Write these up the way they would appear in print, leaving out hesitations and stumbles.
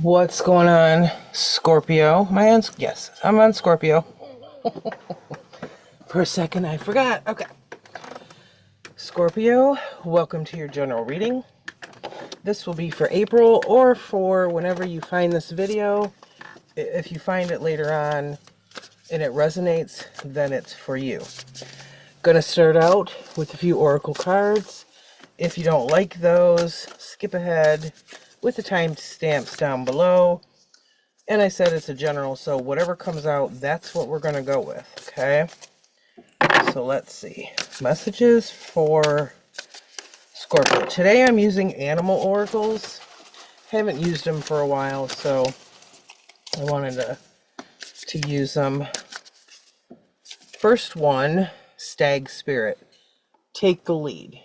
What's going on, Scorpio? Yes, I'm on Scorpio. For a second, I forgot. Okay. Scorpio, welcome to your general reading. This will be for April or for whenever you find this video. If you find it later on and it resonates, then it's for you. Gonna start out with a few oracle cards. If you don't like those, skip ahead with the timestamps down below. And I said it's a general, so whatever comes out, that's what we're going to go with, okay? So let's see. Messages for Scorpio. Today I'm using animal oracles. Haven't used them for a while, so I wanted to use them. First one, Stag Spirit. Take the lead.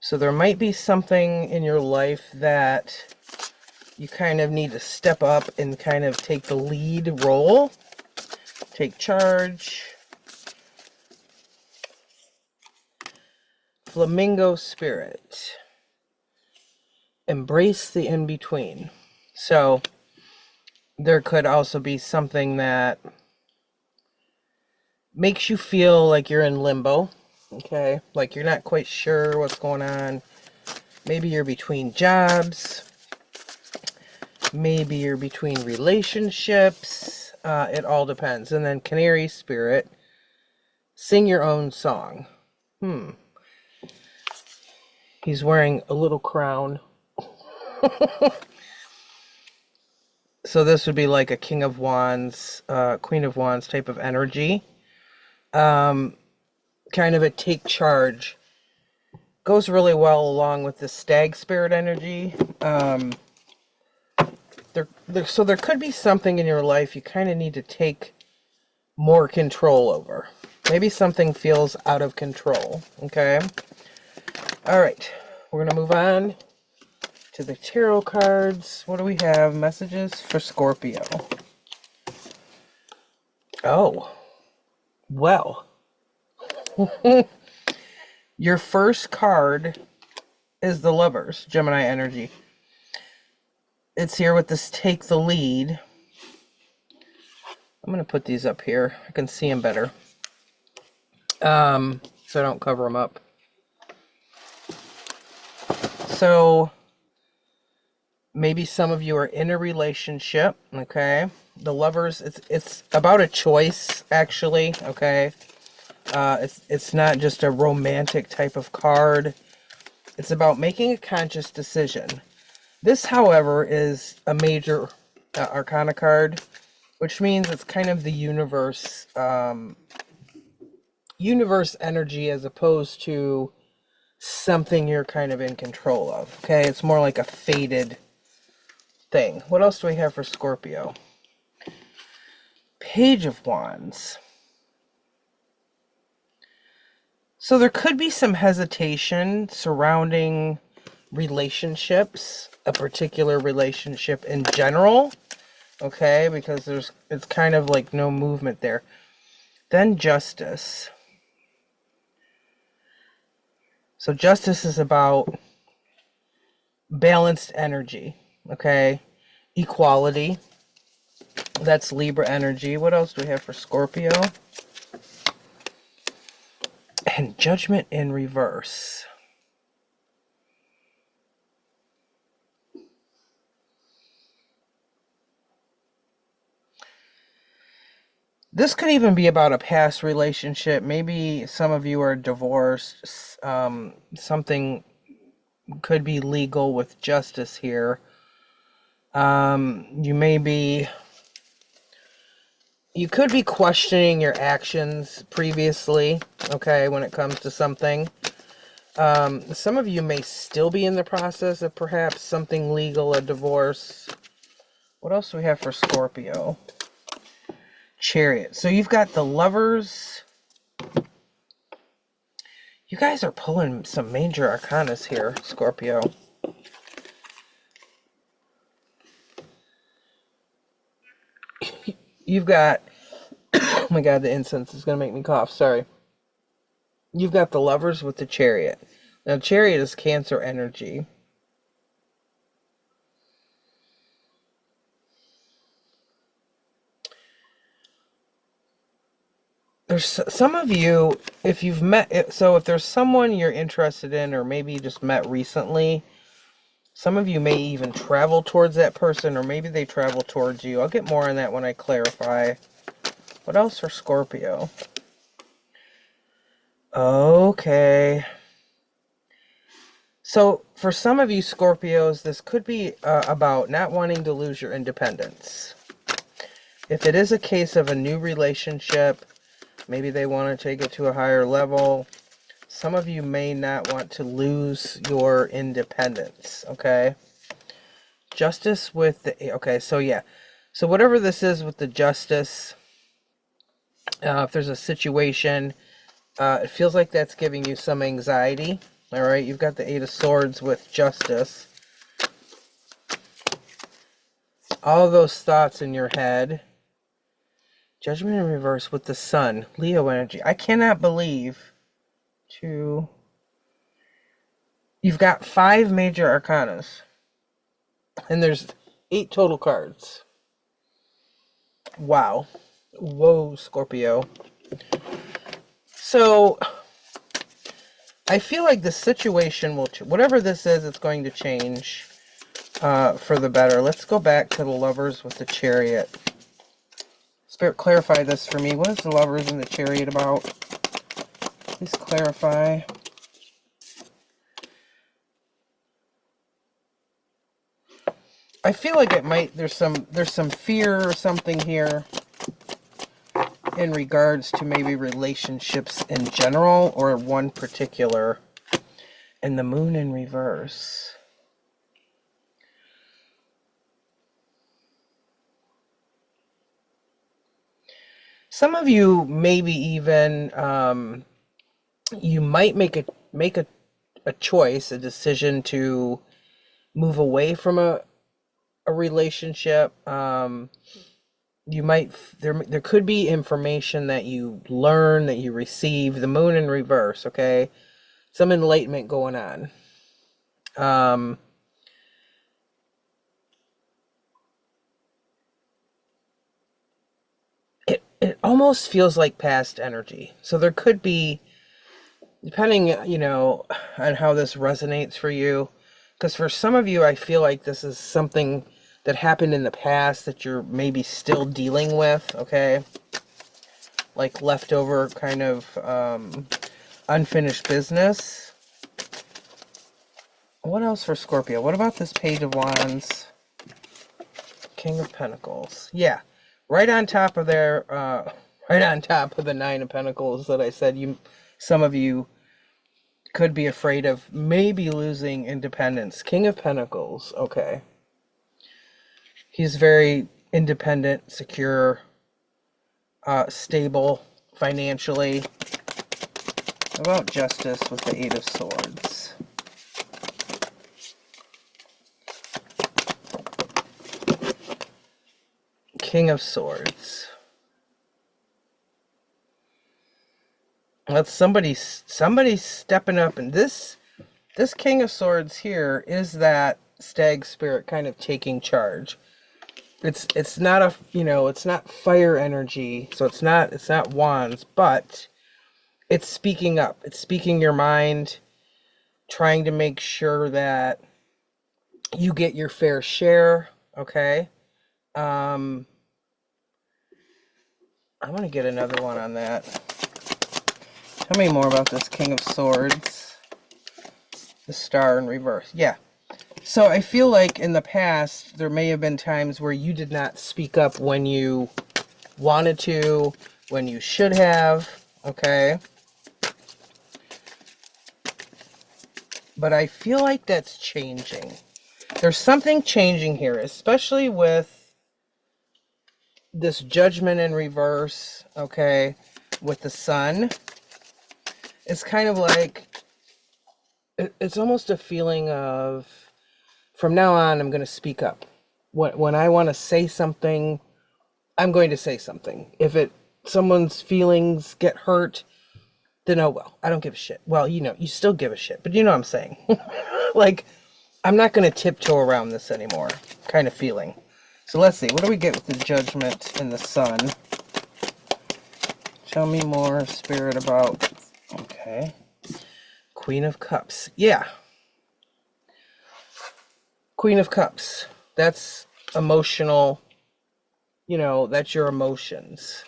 So there might be something in your life that you kind of need to step up and kind of take the lead role. Take charge. Flamingo Spirit. Embrace the in-between. So there could also be something that makes you feel like you're in limbo. Okay, like you're not quite sure what's going on. Maybe you're between jobs. Maybe you're between relationships. It all depends. And then Canary Spirit. Sing your own song. He's wearing a little crown. So this would be like a King of Wands, Queen of Wands type of energy. Kind of a take charge. Goes really well along with the Stag Spirit energy. So there could be something in your life you kind of need to take more control over. Maybe something feels out of control. Okay? Alright. We're going to move on to the tarot cards. What do we have? Messages for Scorpio. Oh. Well. Your first card is the Lovers, Gemini energy. It's here with this take the lead. I'm going to put these up here. I can see them better. So I don't cover them up. So maybe some of you are in a relationship, okay? The Lovers, it's about a choice, actually, okay? It's not just a romantic type of card. It's about making a conscious decision. This, however, is a major arcana card, which means it's kind of the universe energy as opposed to something you're kind of in control of. Okay, it's more like a fated thing. What else do we have for Scorpio? Page of Wands. So there could be some hesitation surrounding relationships, a particular relationship in general, okay, because it's kind of like no movement there. Then Justice. So Justice is about balanced energy, okay, equality. That's Libra energy. What else do we have for Scorpio? And Judgment in reverse. This could even be about a past relationship. Maybe some of you are divorced. Something could be legal with Justice here. You could be questioning your actions previously, okay, when it comes to something. Some of you may still be in the process of perhaps something legal, a divorce. What else do we have for Scorpio? Chariot. So you've got the Lovers. You guys are pulling some major arcanas here, Scorpio. You've got, oh my god, the incense is going to make me cough, sorry. You've got the Lovers with the Chariot. Now, Chariot is Cancer energy. there's some of you, if you've met, so if there's someone you're interested in, or maybe you just met recently, some of you may even travel towards that person, or maybe they travel towards you. I'll get more on that when I clarify. What else for Scorpio? Okay. So, for some of you Scorpios, this could be about not wanting to lose your independence. If it is a case of a new relationship, maybe they want to take it to a higher level, some of you may not want to lose your independence, okay? Justice with the... Okay, so yeah. So whatever this is with the justice, if there's a situation, it feels like that's giving you some anxiety. All right, you've got the Eight of Swords with justice. All of those thoughts in your head. Judgment in reverse with the Sun. Leo energy. I cannot believe you've got 5 major arcanas. And there's 8 total cards. Wow. Whoa, Scorpio. So... I feel like the situation will, whatever this is, it's going to change for the better. Let's go back to the Lovers with the Chariot. Spirit, clarify this for me. What is the Lovers and the Chariot about? Please clarify. I feel like it might, there's some fear or something here in regards to maybe relationships in general, or one particular. And the Moon in reverse. Some of you maybe even you might make a choice, a decision to move away from a relationship. You might, there could be information that you learn, that you receive. The Moon in reverse, okay? Some enlightenment going on. It almost feels like past energy. So there could be, depending, you know, on how this resonates for you. Because for some of you, I feel like this is something that happened in the past that you're maybe still dealing with, okay? Like leftover kind of unfinished business. What else for Scorpio? What about this Page of Wands? King of Pentacles. Yeah, right on top of there, right on top of the Nine of Pentacles that I said some of you could be afraid of maybe losing independence. King of Pentacles, okay. He's very independent, secure, stable financially. What about justice with the Eight of Swords? King of Swords. That's somebody stepping up, and this King of Swords here is that stag spirit kind of taking charge. It's not a, you know, it's not fire energy, so it's not wands, but it's speaking up. It's speaking your mind, trying to make sure that you get your fair share, okay? I want to get another one on that. Tell me more about this King of Swords. The Star in reverse. Yeah. So I feel like in the past, there may have been times where you did not speak up when you wanted to, when you should have, okay? But I feel like that's changing. There's something changing here, especially with this Judgment in reverse, okay, with the Sun. It's kind of like, it's almost a feeling of, from now on, I'm going to speak up. When I want to say something, I'm going to say something. If someone's feelings get hurt, then oh well, I don't give a shit. Well, you know, you still give a shit, but you know what I'm saying. Like, I'm not going to tiptoe around this anymore, kind of feeling. So let's see, what do we get with the Judgment and the Sun? Tell me more, Spirit, about... Okay. Queen of Cups. Yeah. Queen of Cups. That's emotional. You know, that's your emotions.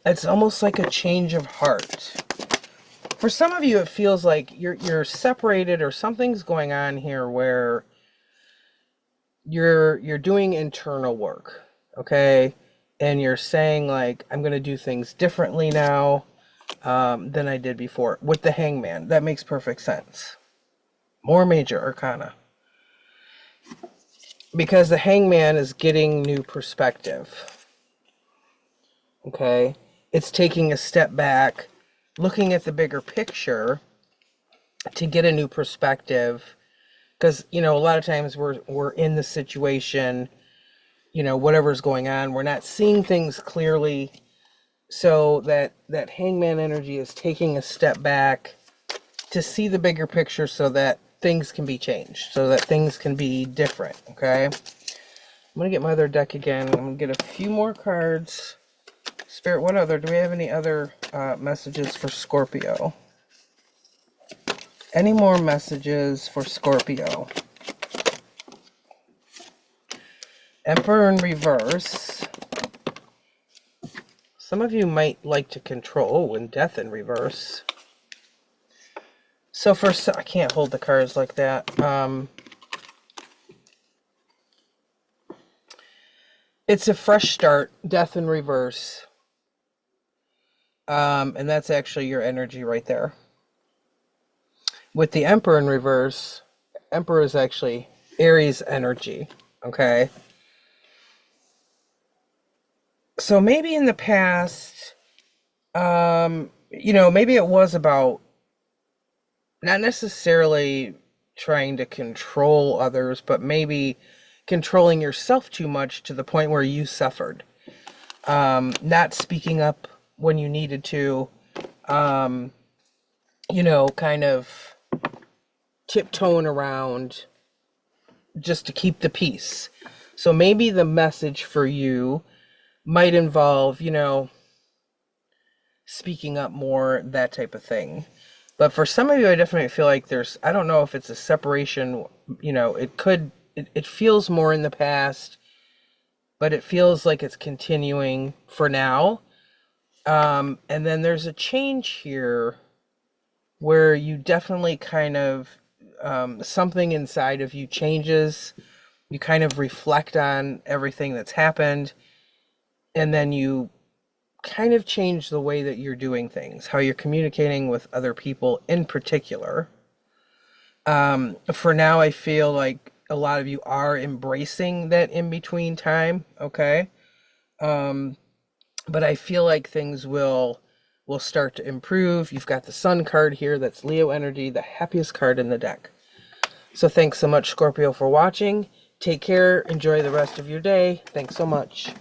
It's almost like a change of heart. For some of you, it feels like you're separated, or something's going on here where you're doing internal work, okay? And you're saying, like, I'm going to do things differently now than I did before. With the Hangman, that makes perfect sense. More major arcana. Because the Hangman is getting new perspective. Okay? It's taking a step back, looking at the bigger picture to get a new perspective. Because, you know, a lot of times we're in the situation, you know, whatever's going on, we're not seeing things clearly. So that Hangman energy is taking a step back to see the bigger picture so that things can be changed, so that things can be different, okay? I'm going to get my other deck again. I'm going to get a few more cards. Spirit, what other? Do we have any other messages for Scorpio? Any more messages for Scorpio? Emperor in reverse. Some of you might like to control. And Death in reverse. So for I can't hold the cards like that. It's a fresh start. Death in reverse. And that's actually your energy right there. With the Emperor in reverse, Emperor is actually Aries energy. Okay. So maybe in the past, you know, maybe it was about not necessarily trying to control others, but maybe controlling yourself too much to the point where you suffered. Not speaking up when you needed to, you know, kind of tiptoeing around just to keep the peace. So maybe the message for you might involve, you know, speaking up more, that type of thing. But for some of you, I definitely feel like there's, I don't know if it's a separation, you know, it feels more in the past, but it feels like it's continuing for now. And then there's a change here where you definitely kind of, something inside of you changes. You kind of reflect on everything that's happened, and then you kind of change the way that you're doing things, how you're communicating with other people in particular. For now, I feel like a lot of you are embracing that in-between time, okay? But I feel like things will start to improve. You've got the Sun card here, that's Leo energy, the happiest card in the deck. So thanks so much, Scorpio, for watching. Take care. Enjoy the rest of your day. Thanks so much.